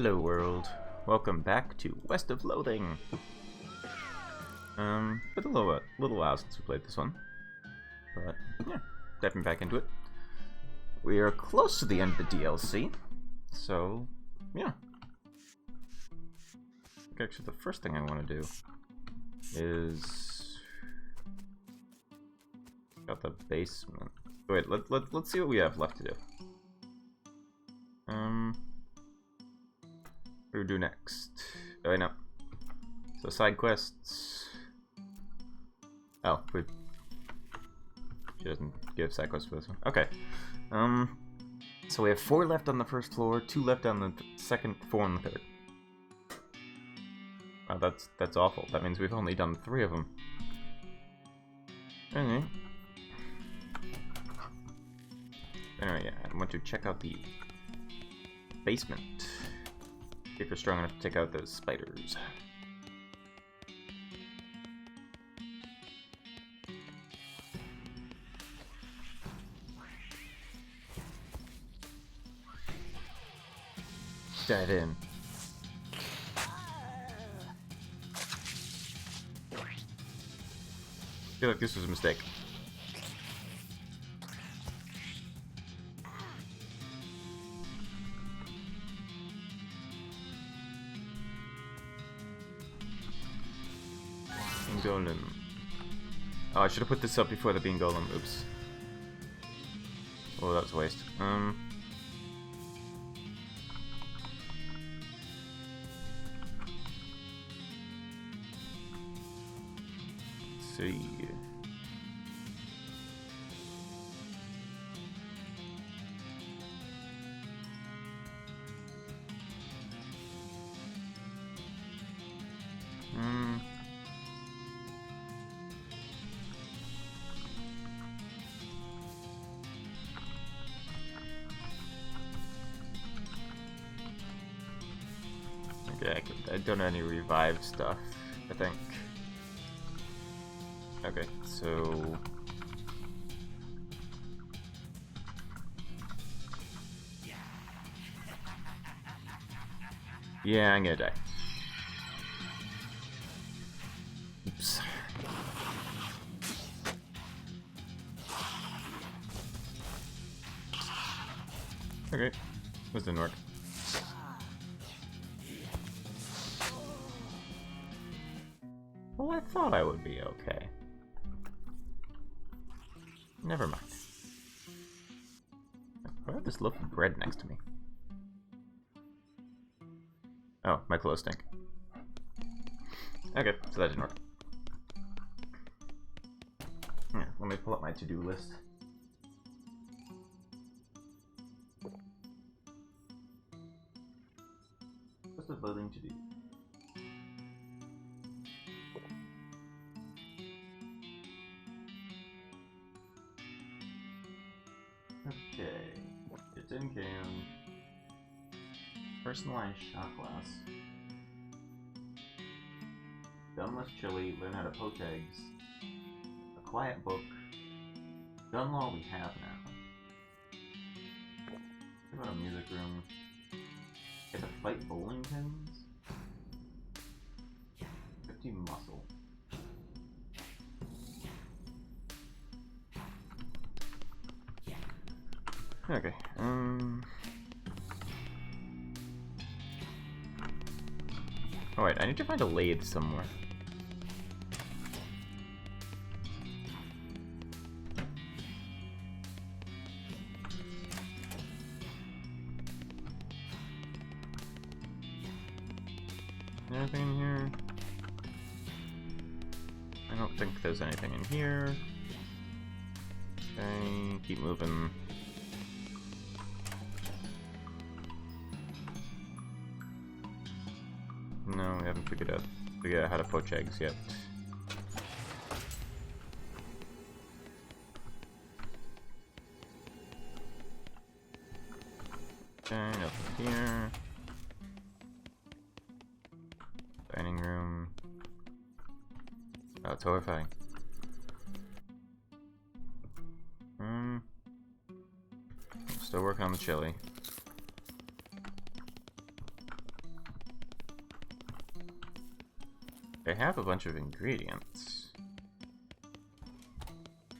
Hello world, welcome back to West of Loathing. Been a little while since we played this one, but yeah, diving back into it. We are close to the end of the DLC, so yeah. I think actually the first thing I want to do is got the basement. Wait, let's see what we have left to do. What do we do next? Oh wait, no. So side quests. Oh, she doesn't give side quests for this one. Okay. So we have 4 left on the first floor, 2 left on the second, 4 on the third. Wow, that's awful. That means we've only done 3 of them. Anyway, yeah, I want to check out the basement. See if you're strong enough to take out those spiders. Dive in. I feel like this was a mistake. Golem. Oh, I should have put this up before the bean golem. Oops. Oh, that was a waste. Let's see. Okay, I don't have any revive stuff, I think. Okay, so... yeah, I'm gonna die. Oops. Okay, this didn't work. Well, I thought I would be okay. Never mind. Why have this loaf of bread next to me? Oh, my clothes stink. Okay, so that didn't work. Here, let me pull up my to-do list. What's the voting to do? Okay, it's in can. Personalized shot glass. Gunless chili, learn how to poach eggs. A quiet book. Gun law we have now. What about a music room? Get to fight bowling pins? 50 muscle. Okay, oh wait, I need to find a lathe somewhere. Anything in here? I don't think there's anything in here. Okay, keep moving. No, we haven't figured out how to poach eggs yet. Okay, nothing here. Dining room. Oh, it's horrifying. Still working on the chili. have a bunch of ingredients.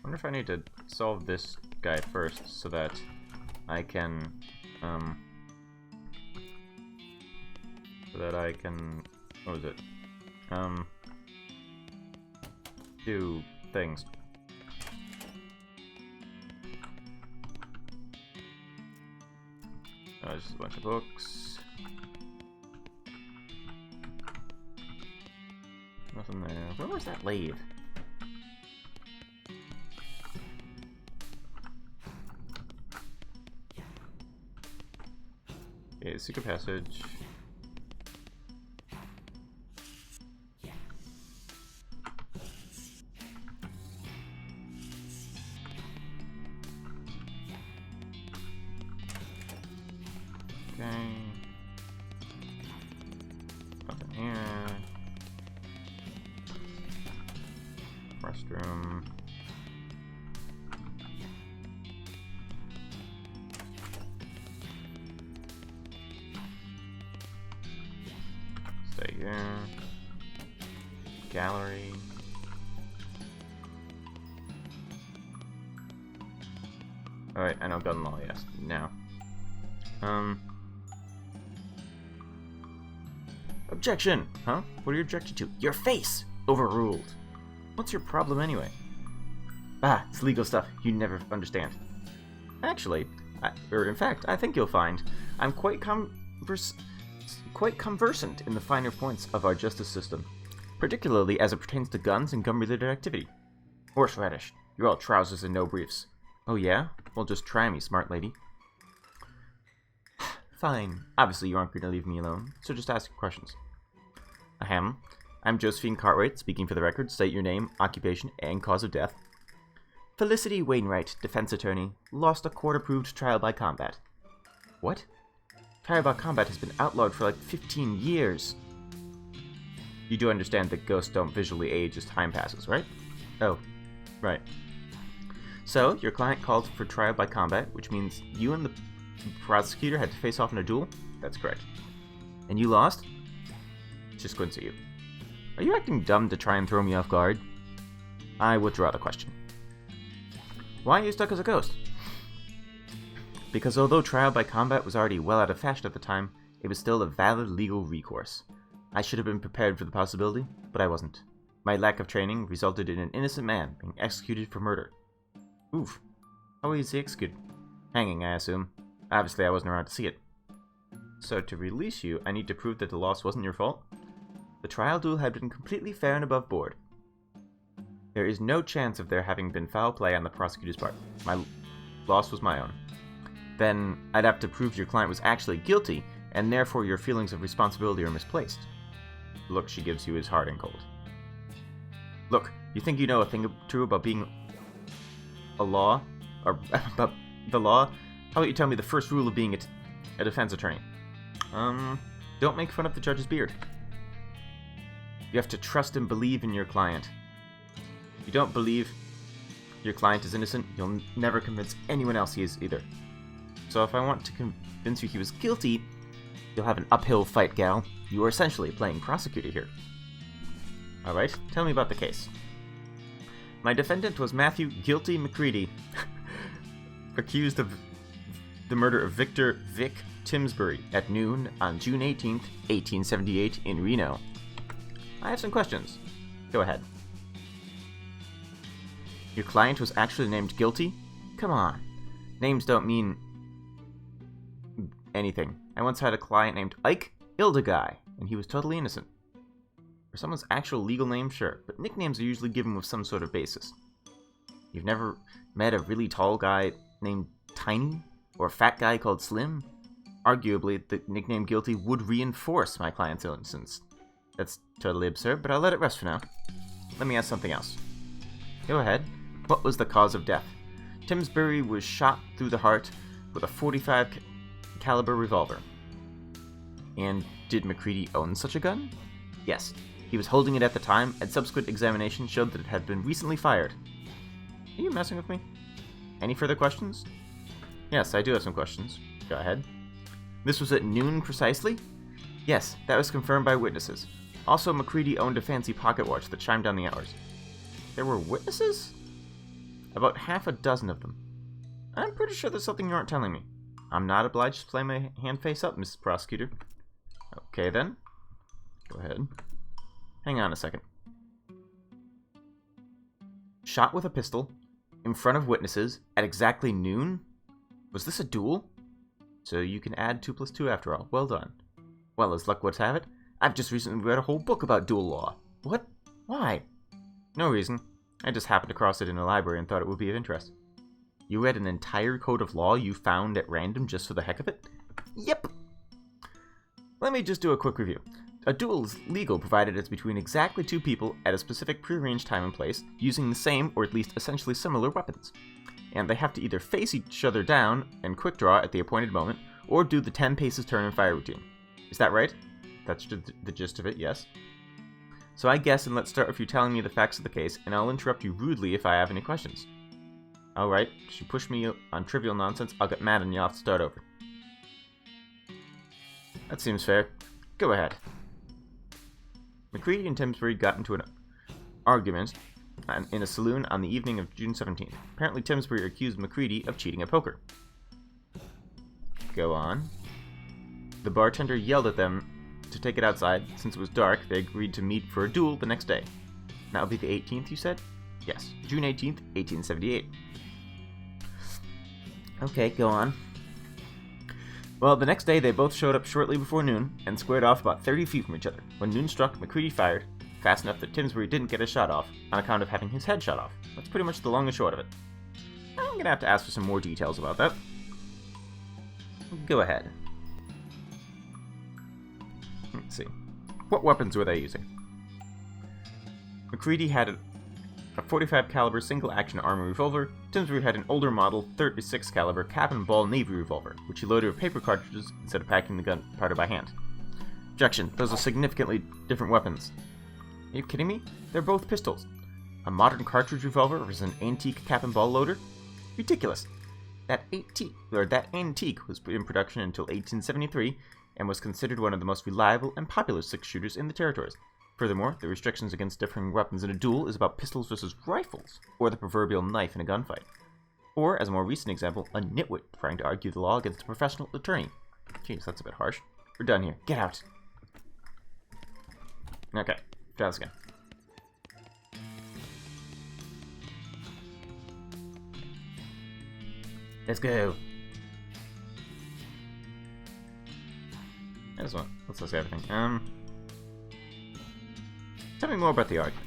Wonder if I need to solve this guy first so that I can, what was it? Do things. Just a bunch of books. Nothing there. Where was that lathe? Okay, secret passage. Okay. Nothing here. Restroom. Stay here. Gallery. Alright, I know gun law, yes. Now. Objection! Huh? What are you objecting to? Your face! Overruled. What's your problem anyway? Ah, it's legal stuff. You never understand. Actually, in fact, I think you'll find I'm quite conversant in the finer points of our justice system, particularly as it pertains to guns and gun-related activity. Horseradish, you're all trousers and no briefs. Oh yeah? Well, just try me, smart lady. Fine. Obviously, you aren't going to leave me alone, so just ask your questions. Ahem. I'm Josephine Cartwright, speaking for the record. State your name, occupation, and cause of death. Felicity Wainwright, defense attorney, lost a court-approved trial by combat. What? Trial by combat has been outlawed for like 15 years. You do understand that ghosts don't visually age as time passes, right? Oh, right. So, your client called for trial by combat, which means you and the prosecutor had to face off in a duel? That's correct. And you lost? Just squints at you. Are you acting dumb to try and throw me off guard? I withdraw the question. Why are you stuck as a ghost? Because although trial by combat was already well out of fashion at the time, it was still a valid legal recourse. I should have been prepared for the possibility, but I wasn't. My lack of training resulted in an innocent man being executed for murder. Oof. How was he executed? Hanging, I assume. Obviously, I wasn't around to see it. So, to release you, I need to prove that the loss wasn't your fault? The trial duel had been completely fair and above board. There is no chance of there having been foul play on the prosecutor's part. My loss was my own. Then, I'd have to prove your client was actually guilty, and therefore your feelings of responsibility are misplaced. The look she gives you is hard and cold. Look, you think you know a thing or two about being a law? Or about the law? How about you tell me the first rule of being a defense attorney? Don't make fun of the judge's beard. You have to trust and believe in your client. If you don't believe your client is innocent, you'll never convince anyone else he is either. So if I want to convince you he was guilty, you'll have an uphill fight, gal. You are essentially playing prosecutor here. Alright, tell me about the case. My defendant was Matthew Guilty McCready, accused of the murder of Victor Vic Timsbury at noon on June 18th, 1878 in Reno. I have some questions. Go ahead. Your client was actually named Guilty? Come on. Names don't mean anything. I once had a client named Ike Ildeguy, and he was totally innocent. For someone's actual legal name, sure, but nicknames are usually given with some sort of basis. You've never met a really tall guy named Tiny? Or a fat guy called Slim? Arguably, the nickname Guilty would reinforce my client's innocence. That's totally absurd, but I'll let it rest for now. Let me ask something else. Go ahead. What was the cause of death? Timsbury was shot through the heart with a .45 caliber revolver. And did McCready own such a gun? Yes. He was holding it at the time, and subsequent examination showed that it had been recently fired. Are you messing with me? Any further questions? Yes, I do have some questions. Go ahead. This was at noon precisely? Yes, that was confirmed by witnesses. Also, MacCready owned a fancy pocket watch that chimed down the hours. There were witnesses? About half a dozen of them. I'm pretty sure there's something you aren't telling me. I'm not obliged to play my hand face up, Mrs. Prosecutor. Okay, then. Go ahead. Hang on a second. Shot with a pistol, in front of witnesses, at exactly noon? Was this a duel? So you can add 2 + 2 after all. Well done. Well, as luck would have it, I've just recently read a whole book about duel law. What? Why? No reason. I just happened across it in a library and thought it would be of interest. You read an entire code of law you found at random just for the heck of it? Yep. Let me just do a quick review. A duel is legal provided it's between exactly 2 people at a specific prearranged time and place, using the same or at least essentially similar weapons. And they have to either face each other down and quick draw at the appointed moment, or do the 10 paces turn and fire routine. Is that right? That's the gist of it, yes. So I guess, and let's start with you telling me the facts of the case, and I'll interrupt you rudely if I have any questions. Alright, if you push me on trivial nonsense, I'll get mad and you'll have to start over. That seems fair. Go ahead. MacCready and Timsbury got into an argument in a saloon on the evening of June 17th. Apparently Timsbury accused MacCready of cheating at poker. Go on. The bartender yelled at them to take it outside. Since it was dark, they agreed to meet for a duel the next day. That would be the 18th, you said? Yes, June 18th, 1878. Okay, go on. Well, the next day they both showed up shortly before noon and squared off about 30 feet from each other. When noon struck, MacCready fired, fast enough that Timsbury didn't get a shot off, on account of having his head shot off. That's pretty much the long and short of it. I'm gonna have to ask for some more details about that. Go ahead. Let's see. What weapons were they using? MacCready had a 45 caliber single-action armor revolver. Timsbury had an older model 36 caliber cap and ball navy revolver, which he loaded with paper cartridges instead of packing the gunpowder by hand. Objection. Those are significantly different weapons. Are you kidding me? They're both pistols. A modern cartridge revolver versus an antique cap and ball loader? Ridiculous. That antique was in production until 1873 and was considered one of the most reliable and popular 6-shooters in the territories. Furthermore, the restrictions against differing weapons in a duel is about pistols versus rifles, or the proverbial knife in a gunfight. Or, as a more recent example, a nitwit trying to argue the law against a professional attorney. Jeez, that's a bit harsh. We're done here. Get out. Okay, try this again. Let's go. Let's say everything. Tell me more about the argument.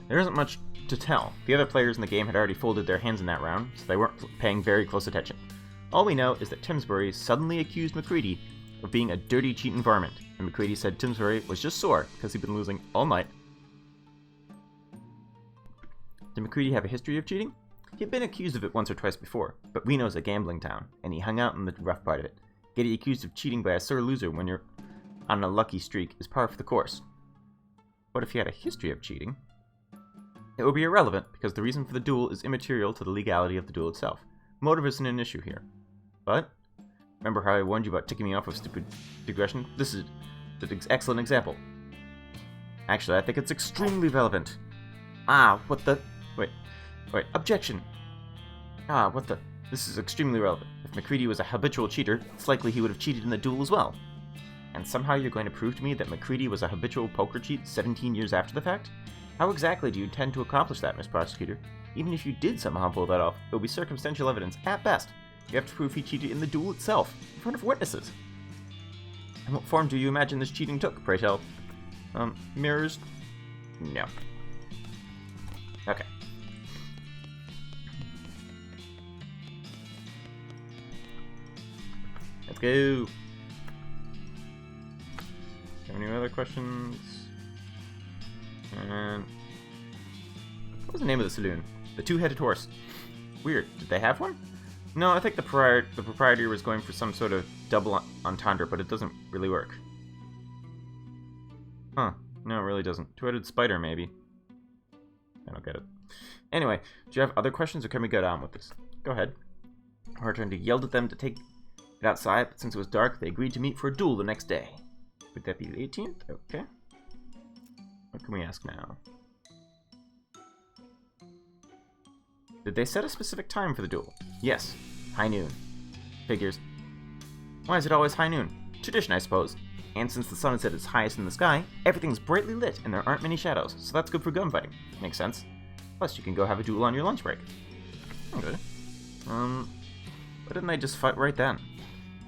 There isn't much to tell. The other players in the game had already folded their hands in that round, so they weren't paying very close attention. All we know is that Timsbury suddenly accused MacCready of being a dirty, cheating varmint, and MacCready said Timsbury was just sore because he'd been losing all night. Did MacCready have a history of cheating? He'd been accused of it once or twice before, but Reno's a gambling town, and he hung out in the rough part of it. Getting accused of cheating by a sore loser when you're on a lucky streak is par for the course. What if he had a history of cheating? It would be irrelevant, because the reason for the duel is immaterial to the legality of the duel itself. Motive isn't an issue here. But, remember how I warned you about ticking me off with stupid digression? This is an excellent example. Actually, I think it's extremely relevant. What the... Wait, objection! What the... This is extremely relevant. If MacCready was a habitual cheater, it's likely he would have cheated in the duel as well. And somehow you're going to prove to me that MacCready was a habitual poker cheat 17 years after the fact? How exactly do you intend to accomplish that, Miss Prosecutor? Even if you did somehow pull that off, it will be circumstantial evidence at best. You have to prove he cheated in the duel itself, in front of witnesses. And what form do you imagine this cheating took, pray tell? Mirrors? No. Okay. Let's go. Have any other questions? And what was the name of the saloon? The Two-Headed Horse. Weird. Did they have one? No, I think the proprietor was going for some sort of double entendre, but it doesn't really work. Huh. No, it really doesn't. Two-headed spider, maybe. I don't get it. Anyway, do you have other questions, or can we get on with this? Go ahead. Bartender yelled at them to take it outside, but since it was dark, they agreed to meet for a duel the next day. Would that be the 18th? Okay. What can we ask now? Did they set a specific time for the duel? Yes. High noon. Figures. Why is it always high noon? Tradition, I suppose. And since the sun is at its highest in the sky, everything's brightly lit and there aren't many shadows, so that's good for gunfighting. Makes sense. Plus, you can go have a duel on your lunch break. Okay. Why didn't they just fight right then?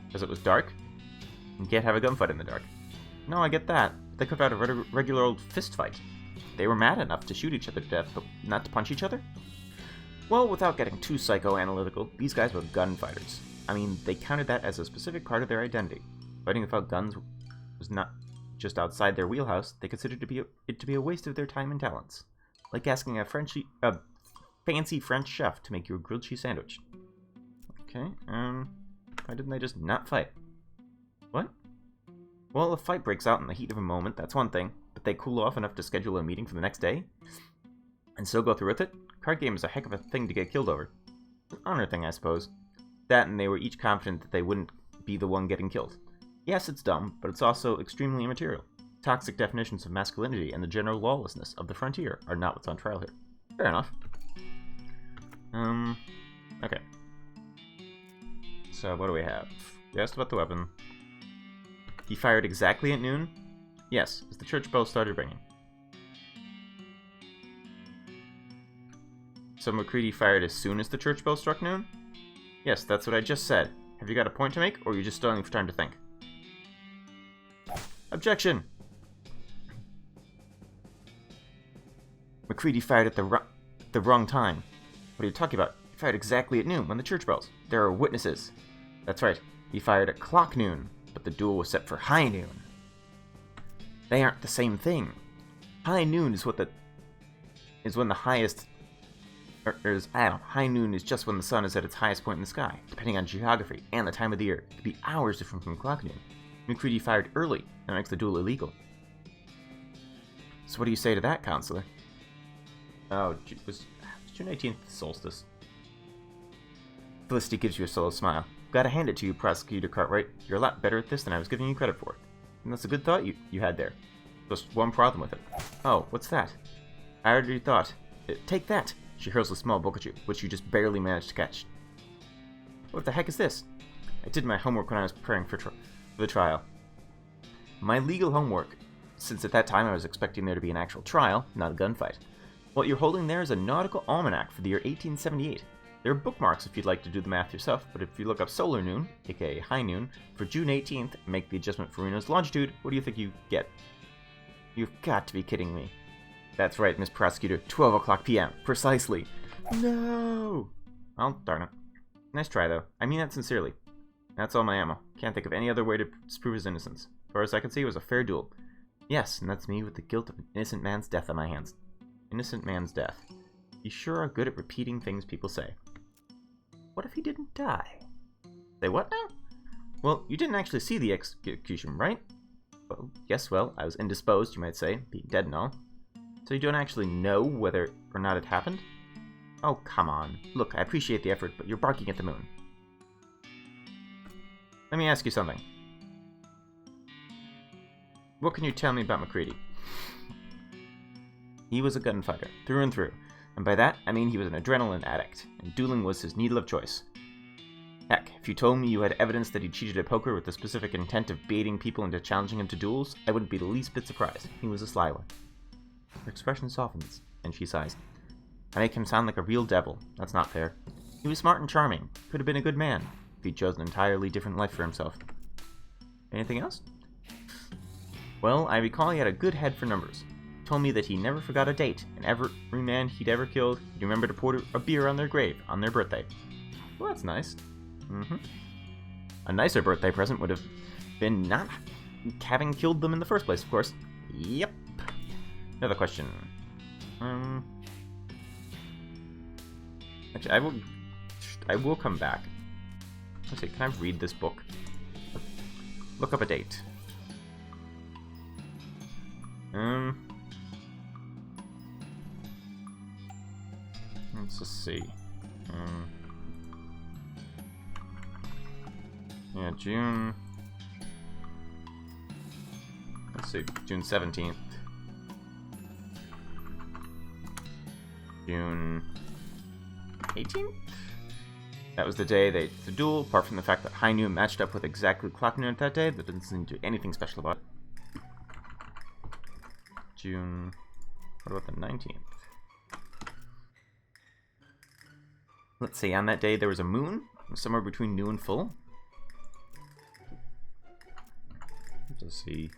Because it was dark? You can't have a gunfight in the dark. No, I get that. But they could have had a regular old fist fight. They were mad enough to shoot each other to death, but not to punch each other? Well, without getting too psychoanalytical, these guys were gunfighters. I mean, they counted that as a specific part of their identity. Fighting without guns was not just outside their wheelhouse. They considered it to be a waste of their time and talents. Like asking a fancy French chef to make you a grilled cheese sandwich. Okay, why didn't they just not fight? What? Well, if a fight breaks out in the heat of a moment, that's one thing, but they cool off enough to schedule a meeting for the next day? And so go through with it? Card game is a heck of a thing to get killed over. An honor thing, I suppose. That, and they were each confident that they wouldn't be the one getting killed. Yes, it's dumb, but it's also extremely immaterial. Toxic definitions of masculinity and the general lawlessness of the frontier are not what's on trial here. Fair enough. Okay. So, what do we have? You asked about the weapon. He fired exactly at noon? Yes, as the church bell started ringing. So MacCready fired as soon as the church bell struck noon? Yes, that's what I just said. Have you got a point to make, or are you just stalling for time to think? Objection! MacCready fired at the wrong time. What are you talking about? He fired exactly at noon, when the church bells. There are witnesses. That's right. He fired at clock noon, but the duel was set for high noon. They aren't the same thing. High noon is when the highest... high noon is just when the sun is at its highest point in the sky, depending on geography and the time of the year. It could be hours different from clock noon. MacCready fired early, and makes the duel illegal. So what do you say to that, counselor? Oh, was June 18th solstice? Felicity gives you a solo smile. Gotta hand it to you, Prosecutor Cartwright. You're a lot better at this than I was giving you credit for. And that's a good thought you had there. Just one problem with it. Oh, what's that? I already thought. Take that! She hurls a small book at you, which you just barely managed to catch. What the heck is this? I did my homework when I was preparing for the trial. My legal homework, since at that time I was expecting there to be an actual trial, not a gunfight. What you're holding there is a nautical almanac for the year 1878. There are bookmarks if you'd like to do the math yourself, but if you look up solar noon, aka high noon, for June 18th, and make the adjustment for Reno's longitude, what do you think you get? You've got to be kidding me. That's right, Miss Prosecutor, 12 o'clock p.m. Precisely. No! Well, darn it. Nice try, though. I mean that sincerely. That's all my ammo. Can't think of any other way to prove his innocence. As far as I can see, it was a fair duel. Yes, and that's me with the guilt of an innocent man's death on my hands. Innocent man's death. You sure are good at repeating things people say. What if he didn't die? Say what now? Well, you didn't actually see the execution, right? Well, yes, well, I was indisposed, you might say, being dead and all. So you don't actually know whether or not it happened? Oh, come on. Look, I appreciate the effort, but you're barking at the moon. Let me ask you something. What can you tell me about MacCready? He was a gunfighter, through and through. And by that, I mean he was an adrenaline addict, and dueling was his needle of choice. Heck, if you told me you had evidence that he cheated at poker with the specific intent of baiting people into challenging him to duels, I wouldn't be the least bit surprised. He was a sly one. Her expression softens, and she sighs. I make him sound like a real devil. That's not fair. He was smart and charming. Could have been a good man, if he'd chosen an entirely different life for himself. Anything else? Well, I recall he had a good head for numbers. Told me that he never forgot a date, and every man he'd ever killed, he'd remember to pour a beer on their grave, on their birthday. Well, that's nice. A nicer birthday present would have been not having killed them in the first place, of course. Yep. Another question. Actually, I will come back. Let's see, can I read this book? Look up a date. Let's just see. Yeah, June. see, June 17th. June 18th? That was the day the duel, apart from the fact that high noon matched up with exactly clock noon that day, that didn't seem to do anything special about it. June... What about the 19th? Let's see, on that day there was a moon, somewhere between new and full. Let's see.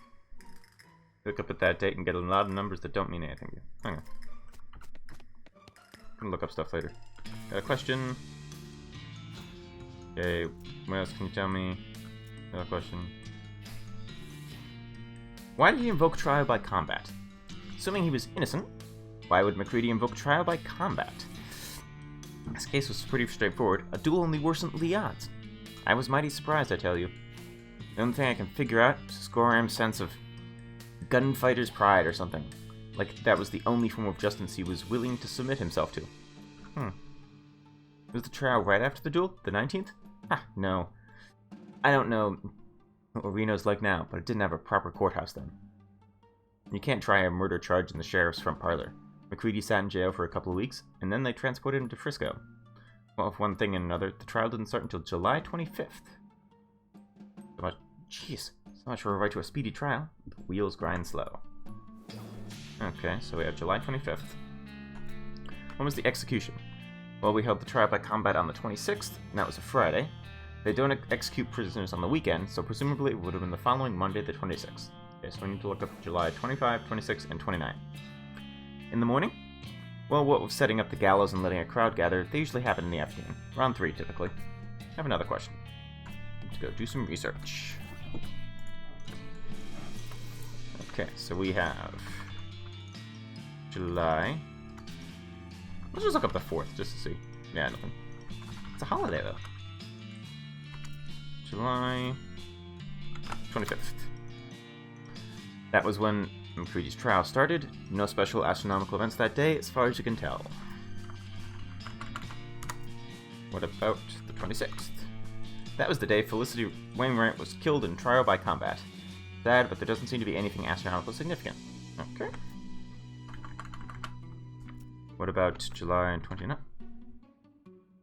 Look up at that date and get a lot of numbers that don't mean anything. Hang on. I'm gonna look up stuff later. Got a question. Okay, what else can you tell me? Another question. Why did he invoke trial by combat? Assuming he was innocent, why would MacCready invoke trial by combat? This case was pretty straightforward. A duel only worsened the odds. I was mighty surprised, I tell you. The only thing I can figure out is Scoram's sense of gunfighter's pride or something. Like that was the only form of justice he was willing to submit himself to. Was the trial right after the duel? The 19th? No. I don't know what Reno's like now, but it didn't have a proper courthouse then. You can't try a murder charge in the sheriff's front parlor. MacCready sat in jail for a couple of weeks, and then they transported him to Frisco. Well, if one thing and another, the trial didn't start until July 25th. So much for a right to a speedy trial. The wheels grind slow. Okay, so we have July 25th. When was the execution? Well, we held the trial by combat on the 26th, and that was a Friday. They don't execute prisoners on the weekend, so presumably it would have been the following Monday, the 26th. Okay, so we need to look up July 25, 26, and 29. In the morning? Well, what with setting up the gallows and letting a crowd gather, they usually happen in the afternoon. Around 3, typically. I have another question. Let's go do some research. Okay, so we have July. Let's just look up the 4th, just to see. Yeah, nothing. It's a holiday, though. July 25th. That was when MacCready's trial started. No special astronomical events that day, as far as you can tell. What about the 26th? That was the day Felicity Wainwright was killed in trial by combat. Sad, but there doesn't seem to be anything astronomically significant. Okay. What about July 29th?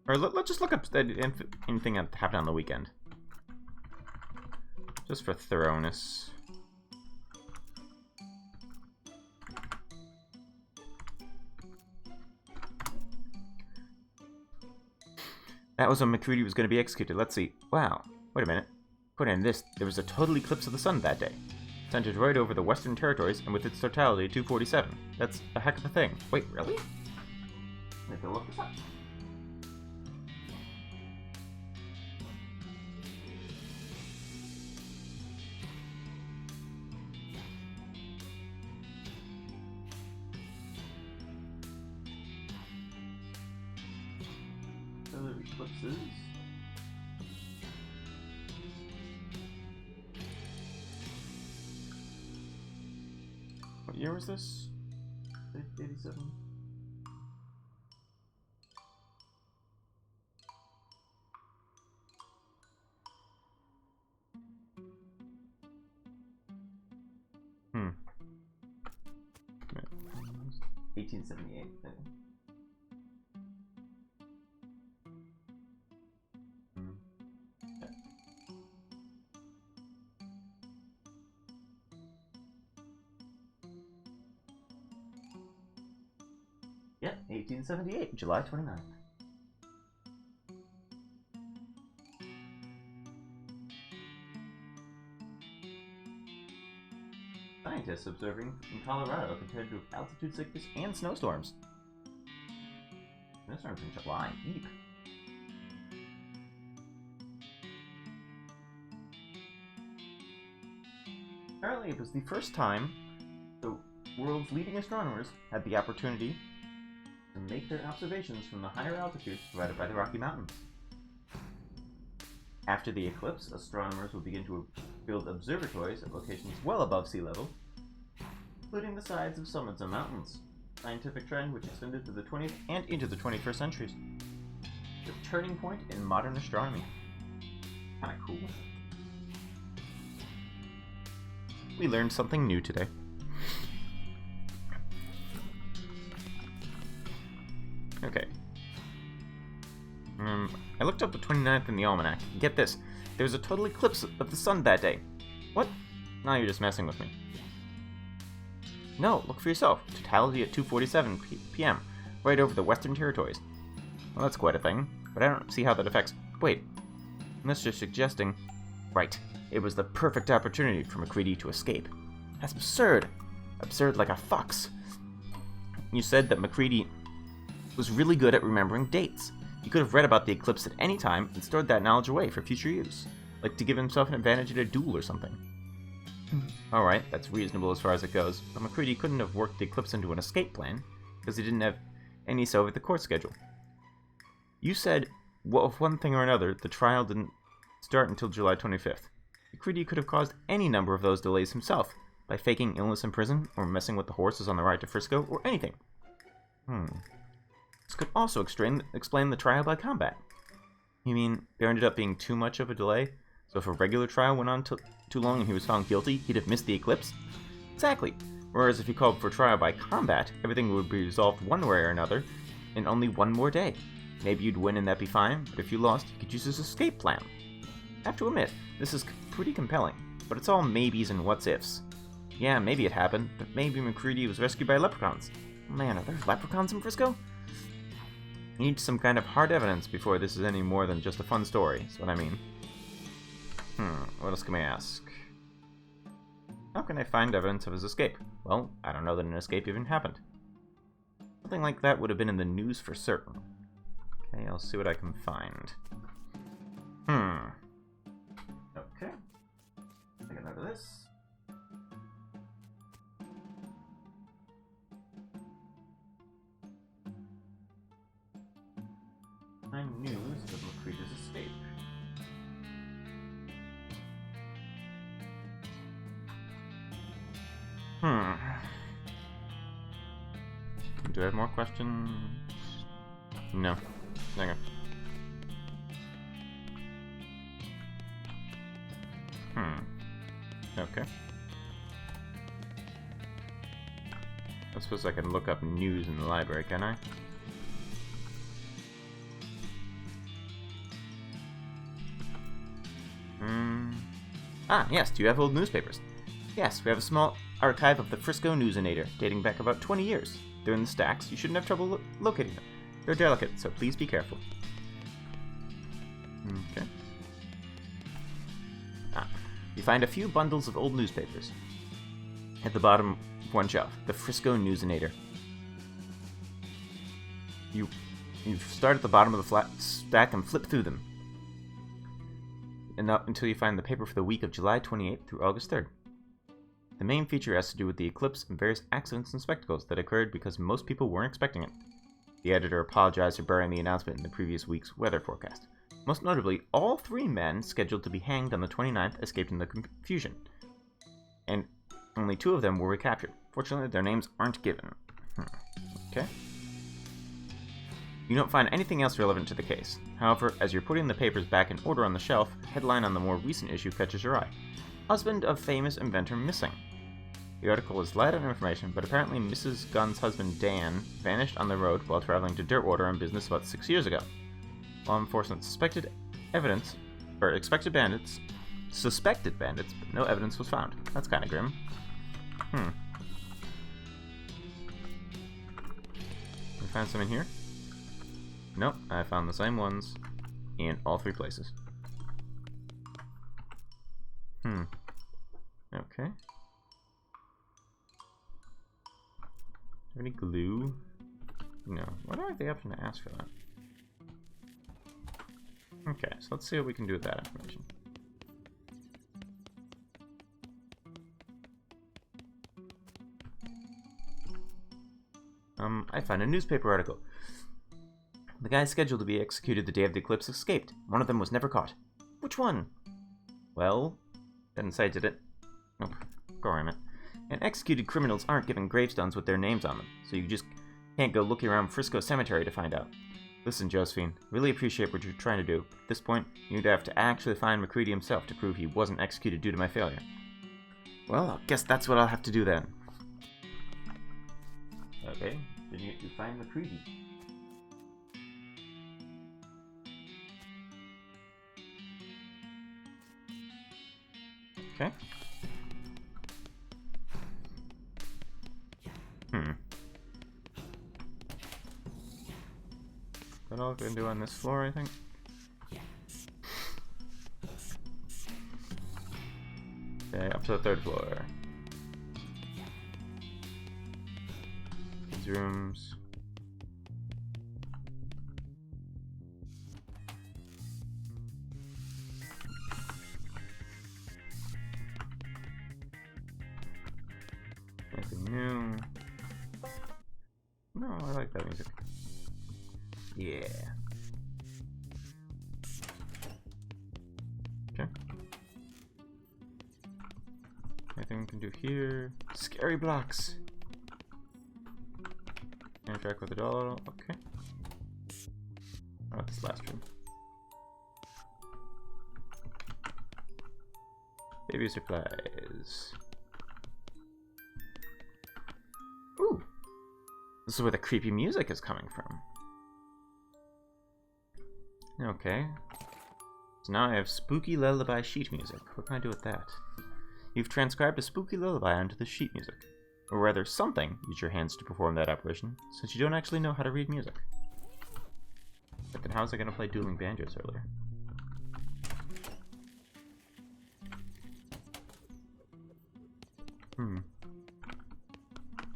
Or let's just look up anything that happened on the weekend. Just for thoroughness. That was when MacCready was going to be executed. Let's see. Wow. Wait a minute. According to this, there was a total eclipse of the sun that day. Centered right over the Western Territories, and with its totality, 247. That's a heck of a thing. Wait, really? I have to look this up. Solar eclipses. What year was this? 87? Hmm. 1878, I think. Yep, 1878, July 29th. Scientists observing in Colorado compared to altitude sickness and snowstorms. Snowstorms in July, eep. Apparently it was the first time the world's leading astronomers had the opportunity to make their observations from the higher altitudes provided by the Rocky Mountains. After the eclipse, astronomers will begin to build observatories at locations well above sea level, including the sides of summits and mountains. A scientific trend which extended to the 20th and into the 21st centuries. The turning point in modern astronomy. Kinda cool. We learned something new today. Okay. I looked up the 29th in the almanac. Get this. There was a total eclipse of the sun that day. What? Now you're just messing with me. No, look for yourself. Totality at 2:47 p.m. Right over the Western Territories. Well, that's quite a thing, but I don't see how that affects... Wait. Unless you're suggesting... Right. It was the perfect opportunity for MacCready to escape. That's absurd. Absurd like a fox. You said that MacCready was really good at remembering dates. He could have read about the eclipse at any time and stored that knowledge away for future use. Like to give himself an advantage at a duel or something. Alright, that's reasonable as far as it goes, but MacCready couldn't have worked the eclipse into an escape plan, because he didn't have any say over the court schedule. You said, well, if one thing or another, the trial didn't start until July 25th. MacCready could have caused any number of those delays himself, by faking illness in prison, or messing with the horses on the ride to Frisco, or anything. This could also explain the trial by combat. You mean, there ended up being too much of a delay? So if a regular trial went on too long and he was found guilty, he'd have missed the eclipse? Exactly. Whereas if he called for trial by combat, everything would be resolved one way or another in only one more day. Maybe you'd win and that'd be fine, but if you lost, you could use his escape plan. I have to admit, this is pretty compelling, but it's all maybes and what's-ifs. Yeah, maybe it happened, but maybe MacCready was rescued by leprechauns. Man, are there leprechauns in Frisco? You need some kind of hard evidence before this is any more than just a fun story, is what I mean. What else can I ask? How can I find evidence of his escape? Well, I don't know that an escape even happened. Something like that would have been in the news for certain. Okay, I'll see what I can find. Okay. Take a note of this. Find news of MacCready's escape. Do I have more questions? No. Okay. Okay. I suppose I can look up news in the library, can I? Yes, do you have old newspapers? Yes, we have a small archive of the Frisco Newsinator, dating back about 20 years. They're in the stacks. You shouldn't have trouble locating them. They're delicate, so please be careful. Okay. You find a few bundles of old newspapers. At the bottom of one shelf, the Frisco Newsinator. You start at the bottom of the flat stack and flip through them. And up until you find the paper for the week of July 28th through August 3rd. The main feature has to do with the eclipse and various accidents and spectacles that occurred because most people weren't expecting it. The editor apologized for burying the announcement in the previous week's weather forecast. Most notably, all 3 men scheduled to be hanged on the 29th escaped in the confusion. And only 2 of them were recaptured. Fortunately, their names aren't given. Okay. You don't find anything else relevant to the case. However, as you're putting the papers back in order on the shelf, a headline on the more recent issue catches your eye. Husband of famous inventor missing. The article is light on information, but apparently Mrs. Gunn's husband Dan vanished on the road while traveling to Dirtwater on business about 6 years ago. Law enforcement suspected bandits, but no evidence was found. That's kind of grim. Can we find some in here? Nope, I found the same ones in all 3 places. Okay. Any glue? No. Why do I have the option to ask for that? Okay, so let's see what we can do with that information. I found a newspaper article. The guy scheduled to be executed the day of the eclipse escaped. One of them was never caught. Which one? Well, didn't say, did it? Nope. Gormit. And executed criminals aren't given gravestones with their names on them, so you just can't go looking around Frisco Cemetery to find out. Listen, Josephine, really appreciate what you're trying to do. At this point, you'd have to actually find MacCready himself to prove he wasn't executed due to my failure. Well, I guess that's what I'll have to do then. Okay, then you find the treaty. Okay. That all I can do on this floor, I think. Okay, up to the 3rd floor. These rooms. Anything new? No, I like that music. Yeah. Okay. Anything we can do here? Scary blocks! Interact with the doll. Okay. What about this last room? Baby supplies. Ooh! This is where the creepy music is coming from. Okay. So now I have spooky lullaby sheet music. What can I do with that? You've transcribed a spooky lullaby onto the sheet music. Or rather, something. Use your hands to perform that operation, since you don't actually know how to read music. But then how was I going to play dueling banjos earlier?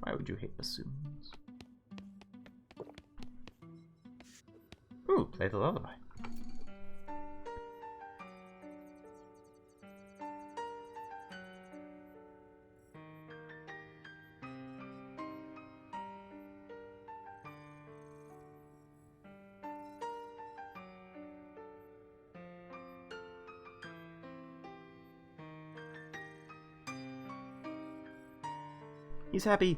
Why would you hate bassoons? Ooh, play the lullaby. He's happy.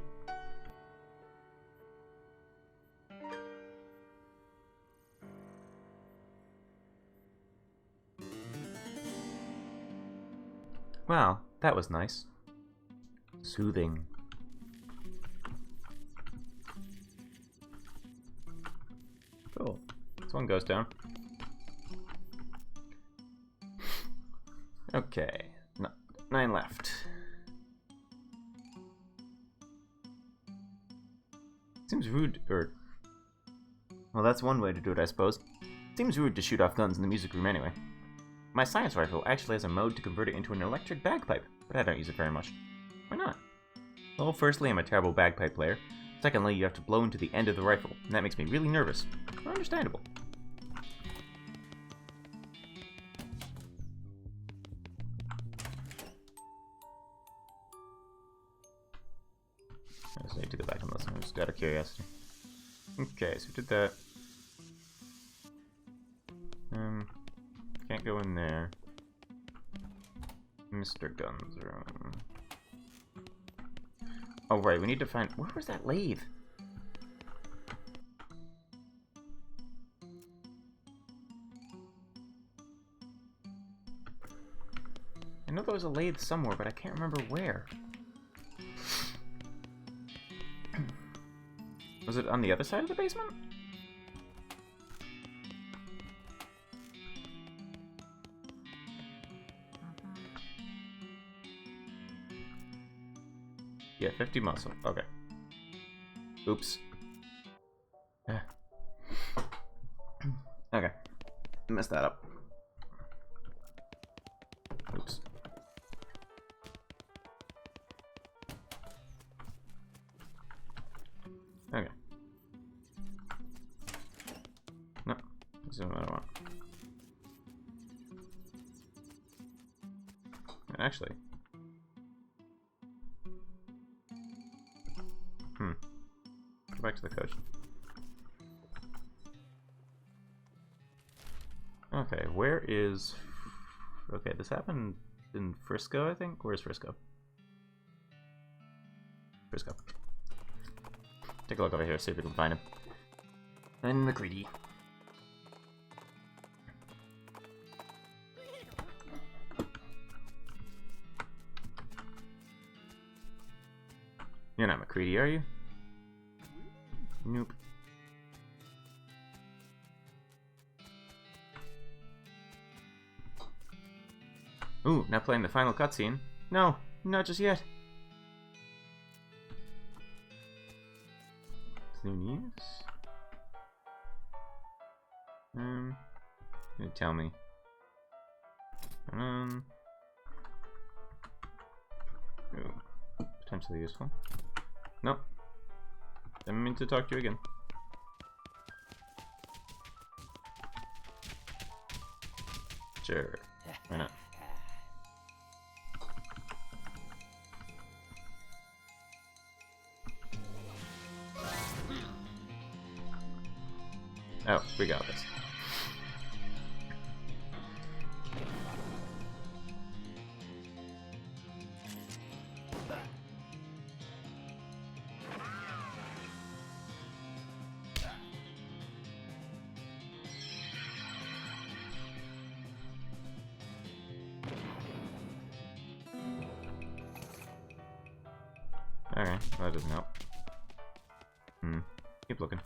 Wow, that was nice. Soothing. Cool. This one goes down. Okay. No, 9 left. Seems rude, or... Well, that's one way to do it, I suppose. Seems rude to shoot off guns in the music room anyway. My science rifle actually has a mode to convert it into an electric bagpipe, but I don't use it very much. Why not? Well, firstly, I'm a terrible bagpipe player. Secondly, you have to blow into the end of the rifle, and that makes me really nervous. Understandable. I just need to go back and listen, just out of curiosity. Okay, so we did that. Can't go in there. Mr. Guns room. Oh right, we need to find... Where was that lathe? I know there was a lathe somewhere, but I can't remember where. Was it on the other side of the basement? Yeah, 50 muscle. Okay. Oops. Okay. Messed that up. Oops. Okay. No. This isn't what I want. Actually. Go back to the coach. Okay, where is... Okay, this happened in Frisco, I think? Where's Frisco? Frisco. Take a look over here, see if we can find him. And McCready. You're not McCready, are you? Nope. Ooh, not playing the final cutscene. No, not just yet. New news? You tell me. Ooh, potentially useful. Nope. Didn't mean to talk to you again. Sure. Why not? Oh, we got this. Okay, that doesn't help. Keep looking.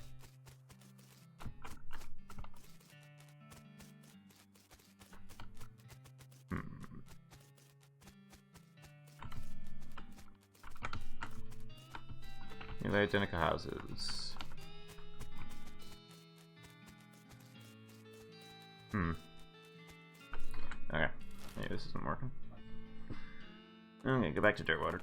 Nearly identical houses. Okay. Maybe this isn't working. Okay, go back to Dirtwater.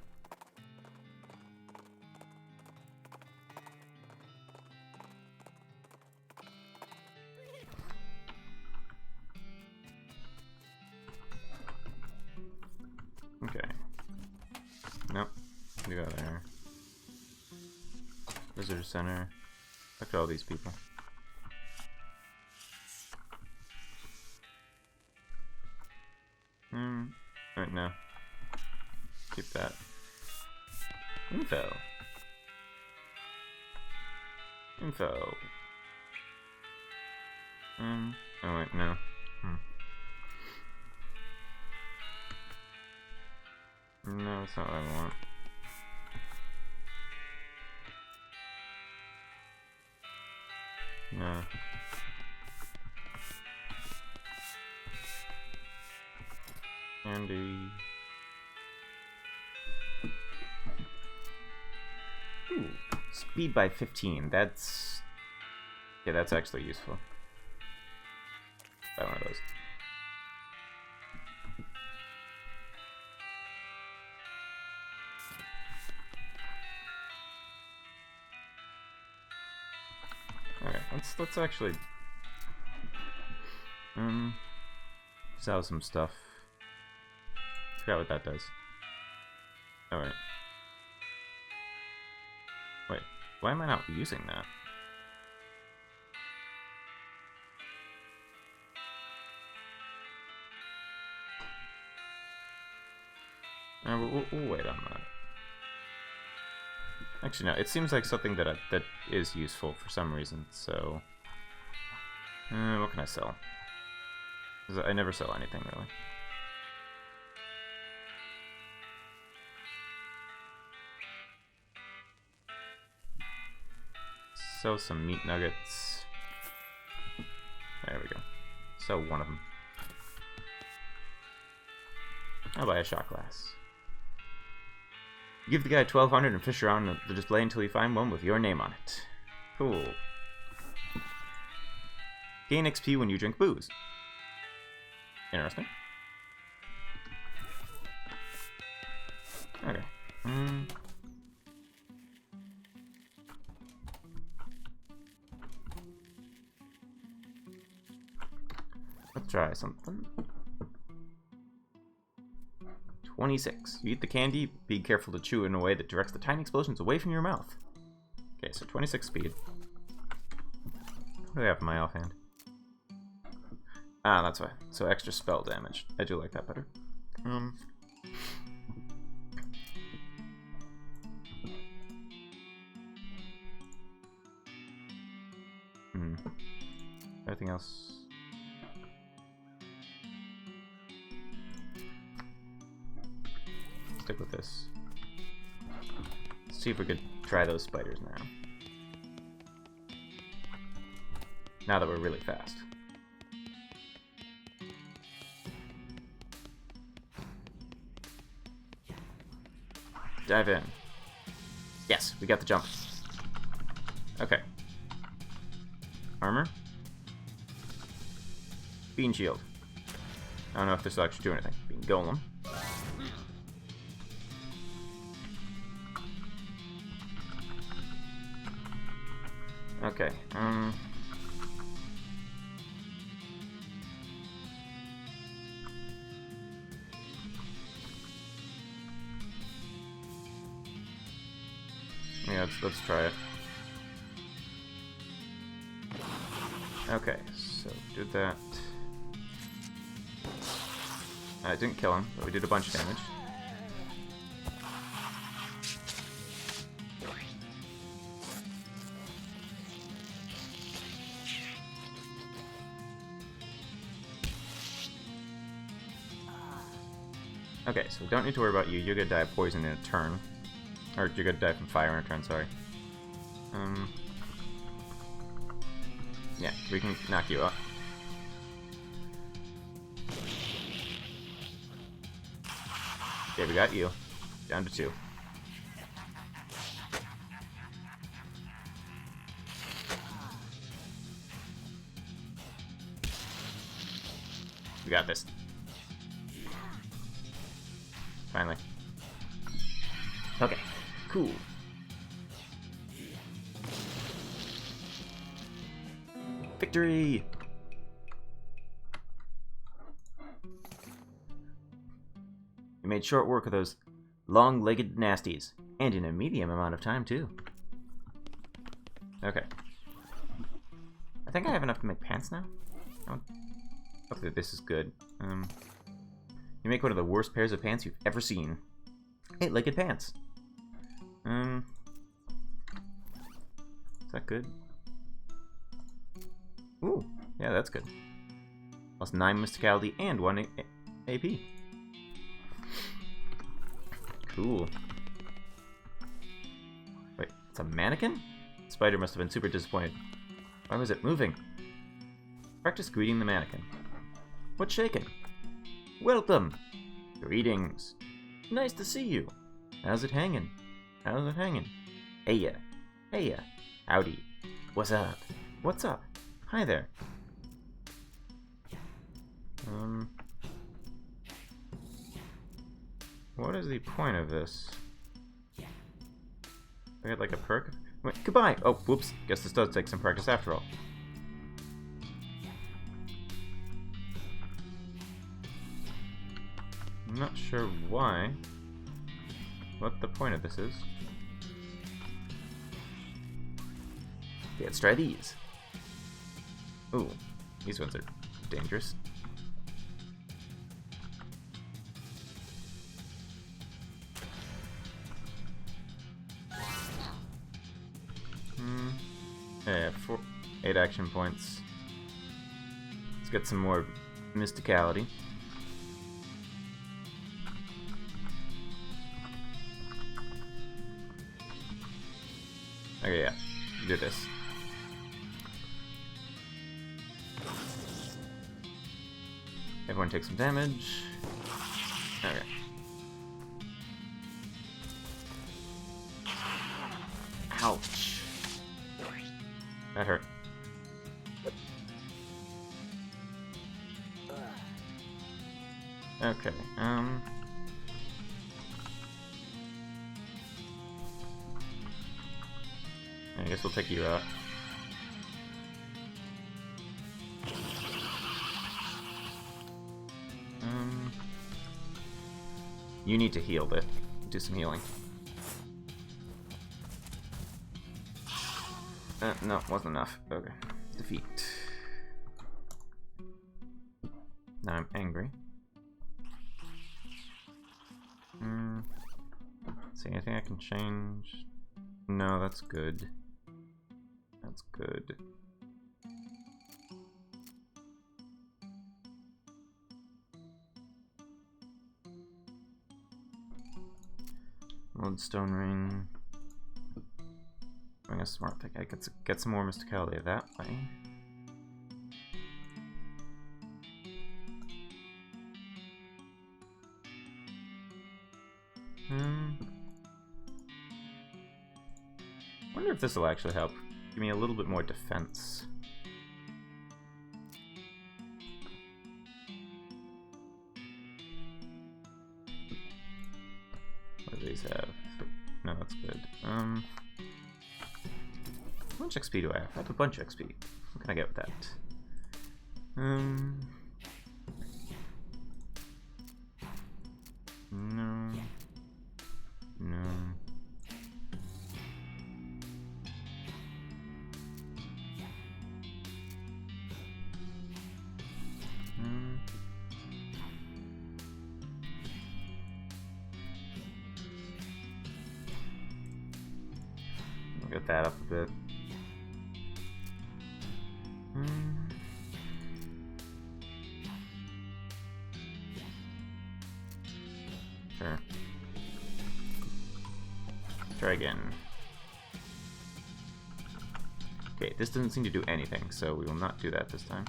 Okay. Nope. You go there. Visitor center. Look at all these people. Right now. Keep that. Info. Info. Oh wait, no. No, that's not what I want. No. Andy. Ooh, speed by 15. That's... yeah, that's actually useful. Buy one of those. Okay, let's actually sell some stuff. Forgot what that does. Alright. Wait, why am I not using that? We'll wait on that. Actually, no. It seems like something that that is useful for some reason. So, what can I sell? 'Cause I never sell anything really. Sell some meat nuggets. There we go. Sell one of them. I'll buy a shot glass. Give the guy 1200 and fish around the display until you find one with your name on it. Cool. Gain XP when you drink booze. Interesting. Okay. Let's try something. 26. You eat the candy, be careful to chew in a way that directs the tiny explosions away from your mouth. Okay, so 26 speed. What do I have in my offhand? Ah, that's why. So extra spell damage. I do like that better. Everything else... stick with this. see if we could try those spiders now. Now that we're really fast. Dive in. Yes, we got the jump. Okay. Armor. Bean shield. I don't know if this will actually do anything. Bean golem. Okay, yeah, let's try it. Okay, so did that. I didn't kill him, but we did a bunch of damage. Okay, so we don't need to worry about you. You're gonna die of poison in a turn. Or you're gonna die from fire in a turn, sorry. Yeah, we can knock you out. Okay, we got you. Down to 2. We got this. Finally. Okay, cool. Victory! We made short work of those long-legged nasties, and in a medium amount of time, too. Okay. I think I have enough to make pants now. Hopefully this is good. You make one of the worst pairs of pants you've ever seen. 8-legged pants. Is that good? Ooh, yeah, that's good. Plus 9 mysticality and 1 AP. Cool. Wait, it's a mannequin? Spider must have been super disappointed. Why was it moving? Practice greeting the mannequin. What's shaking? Welcome! Greetings. Nice to see you. How's it hanging? How's it hanging? Heya. Heya. Howdy. What's up? What's up? Hi there. What is the point of this? I got like a perk? Wait, goodbye! Oh, whoops. Guess this does take some practice after all. I'm not sure why. What the point of this is. Okay, let's try these. Ooh, these ones are dangerous. Yeah, 8 action points. Let's get some more mysticality. Okay, yeah, do this. Everyone takes some damage. Okay. Ouch. That hurt. Okay, I guess we'll take you out. You need to heal it. Do some healing. No, wasn't enough. Okay. Defeat. Now I'm angry. See, anything I can change? No, that's good. That's good. Lodestone ring. a smart thing. I could get some more mysticality that way. Wonder if this will actually help. Give me a little bit more defense. What do these have? No, that's good. How much XP do I have? I have a bunch of XP. What can I get with that? No. No. I'll get that up a bit. Sure. Try again. Okay, this doesn't seem to do anything, so we will not do that this time.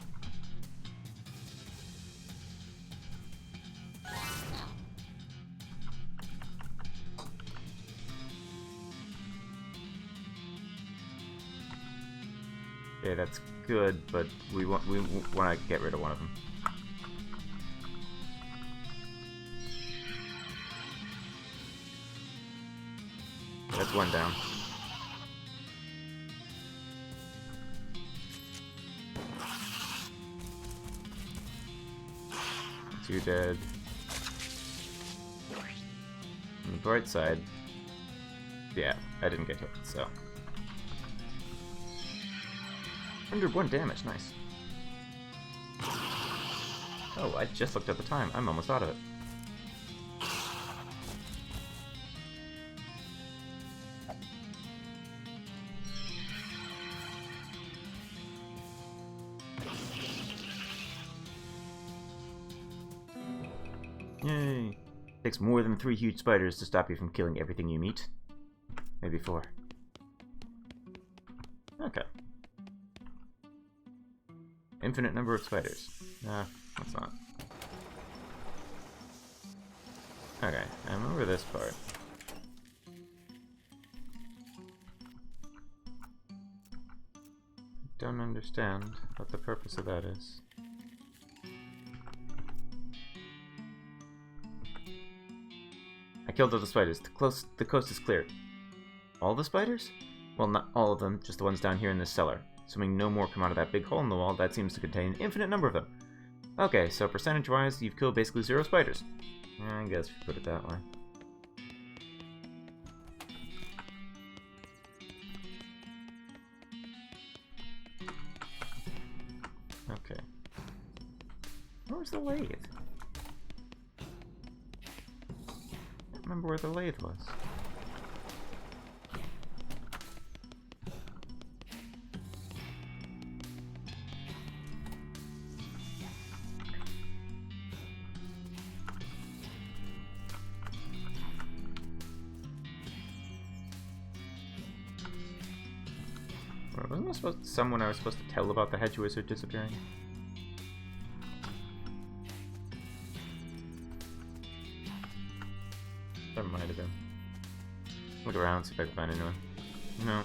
Okay, that's good, but we want to get rid of one of them. That's one down. Two dead. On the bright side, yeah, I didn't get hit, so. 101 damage, nice. Oh, I just looked at the time. I'm almost out of it. Yay! Takes more than 3 huge spiders to stop you from killing everything you meet. Maybe 4. Okay. Infinite number of spiders. That's not. Okay, I remember this part. Don't understand what the purpose of that is. I killed all the spiders. The coast is clear. All the spiders? Well, not all of them, just the ones down here in this cellar. Assuming no more come out of that big hole in the wall, that seems to contain an infinite number of them. Okay, so percentage-wise, you've killed basically 0 spiders. I guess if you put it that way. Okay. Where's the lathe? I don't remember where the lathe was. Wasn't someone I was supposed to tell about the hedge wizard disappearing? That might have been. Look around, see if I can find anyone. No.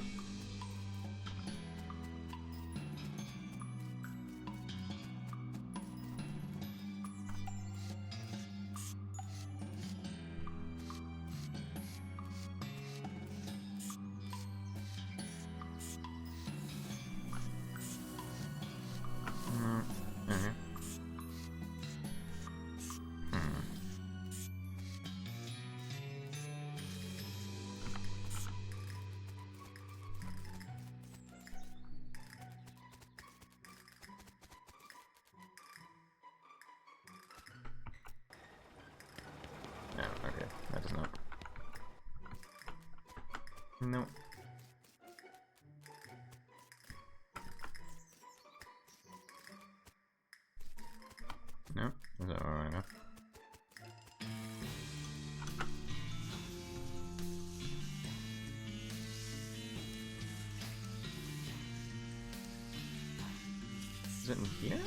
Okay, that does not. No. No, is that alright enough? Is it in here?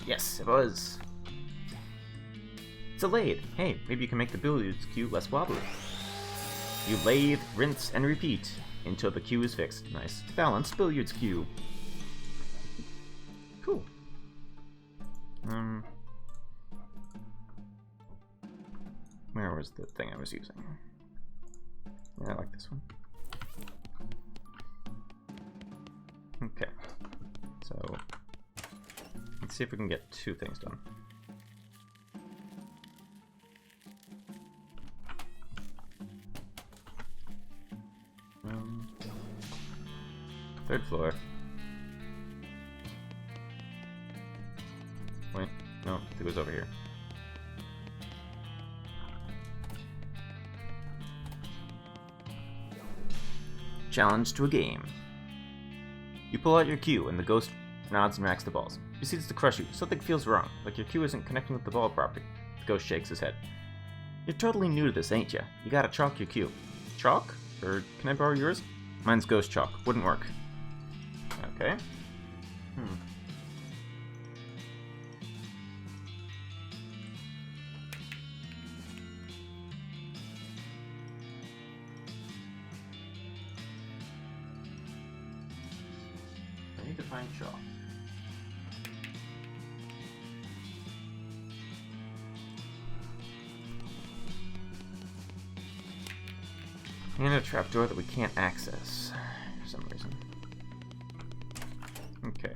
Yes, it was. It's a lathe. Hey, maybe you can make the billiards cue less wobbly. You lathe, rinse, and repeat until the cue is fixed. Nice. Balanced billiards cue. Cool. Where was the thing I was using? Yeah, I like this one. Okay. So, let's see if we can get 2 things done. Third floor. Wait, no, it was over here. Challenge to a game. You pull out your cue, and the ghost nods and racks the balls. He proceeds to crush you. Something feels wrong, like your cue isn't connecting with the ball properly. The ghost shakes his head. You're totally new to this, ain't ya? You gotta chalk your cue. Chalk? Or can I borrow yours? Mine's ghost chalk. Wouldn't work. Okay. I need to find chalk. And a trapdoor that we can't access for some reason. Okay.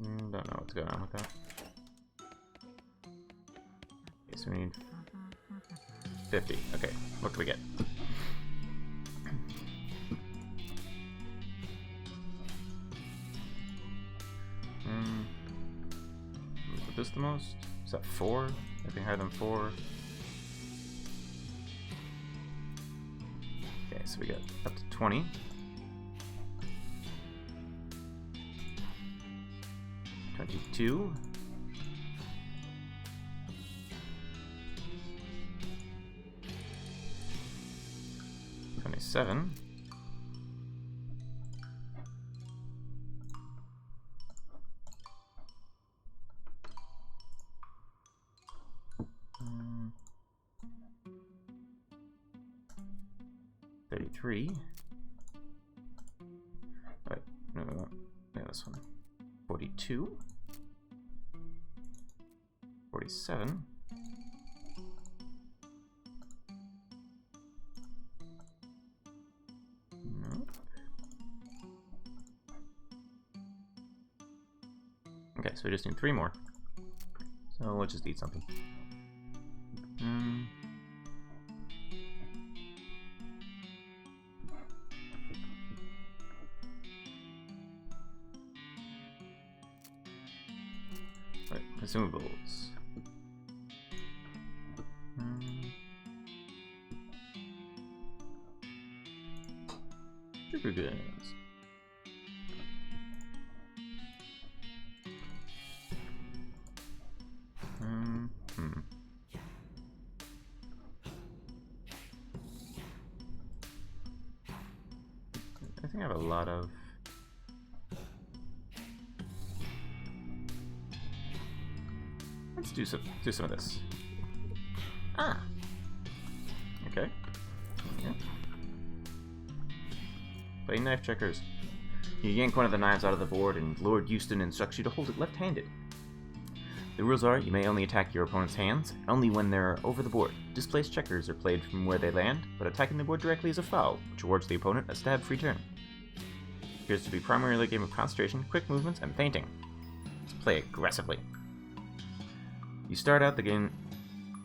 Don't know what's going on with that. Okay, so we need 50. Okay, what do we get? Is this the most? Is that 4? Anything higher than 4? Okay, so we got up to 20. 22. 27. 33. Right, no, yeah, this one. 42. 47. Nope. Okay, so we just need 3 more. So let's just eat something. Right, consumables. Sugar goods. I think I have a lot of... Let's do some of this. Ah! Okay. Yeah. Play knife checkers. You yank one of the knives out of the board and Lord Euston instructs you to hold it left-handed. The rules are, you may only attack your opponent's hands, only when they're over the board. Displaced checkers are played from where they land, but attacking the board directly is a foul, which awards the opponent a stab-free turn. Appears to be primarily a game of concentration, quick movements, and feinting. Let's play aggressively. You start out the game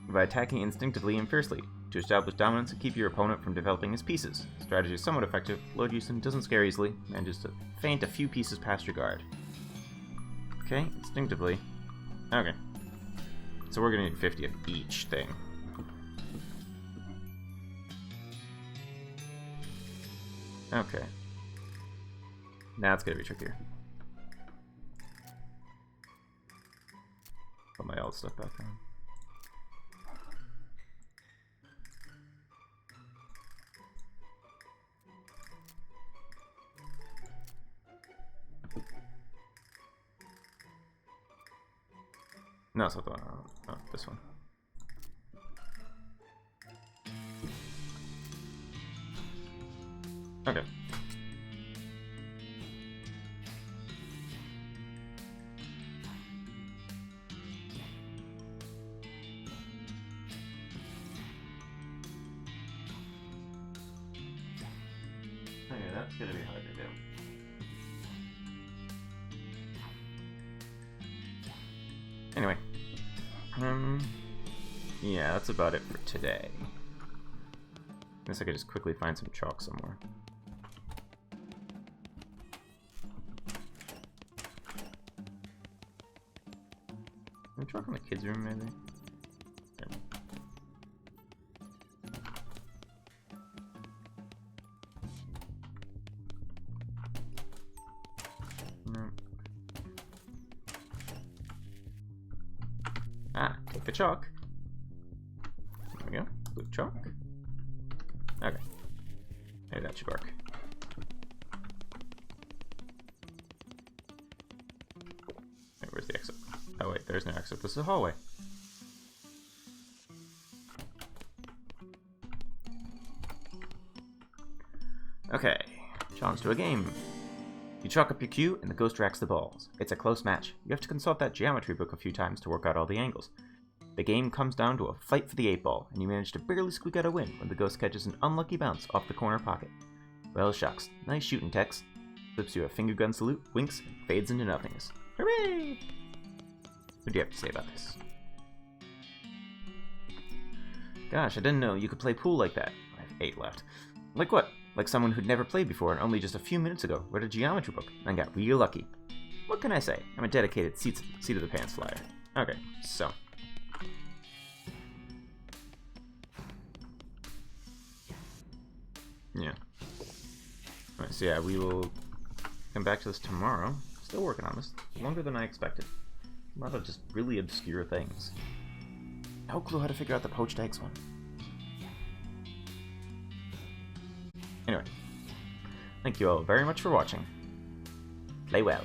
by attacking instinctively and fiercely, to establish dominance and keep your opponent from developing his pieces. The strategy is somewhat effective. Lord Euston doesn't scare easily, and just to feint a few pieces past your guard. Okay, instinctively. Okay. So we're gonna need 50 of each thing. Okay. Now it's gonna be trickier. Put my old stuff back on. No, it's not the one. Oh, this one. Okay. Okay, that's gonna be hard to do. Anyway. Yeah, that's about it for today. Guess I could just quickly find some chalk somewhere. Can we chalk in the kids' room, maybe? Yeah. No. Ah, take the chalk. There we go. Blue chalk. Okay. Maybe that should work. Wait, where's the exit? Oh wait, there's no exit. This is a hallway. Okay. Challenge to a game. You chalk up your cue, and the ghost racks the balls. It's a close match. You have to consult that geometry book a few times to work out all the angles. The game comes down to a fight for the 8-ball, and you manage to barely squeak out a win when the ghost catches an unlucky bounce off the corner pocket. Well, shucks. Nice shooting, Tex. Flips you a finger gun salute, winks, and fades into nothingness. Hooray! What do you have to say about this? Gosh, I didn't know you could play pool like that. I have 8 left. Like what? Like someone who'd never played before and only just a few minutes ago read a geometry book and got real lucky. What can I say? I'm a dedicated seat of the pants flyer. Okay, so. Yeah. Alright, so yeah, we will come back to this tomorrow. Still working on this. Longer than I expected. A lot of just really obscure things. No clue how to figure out the poached eggs one. Anyway. Thank you all very much for watching. Play well.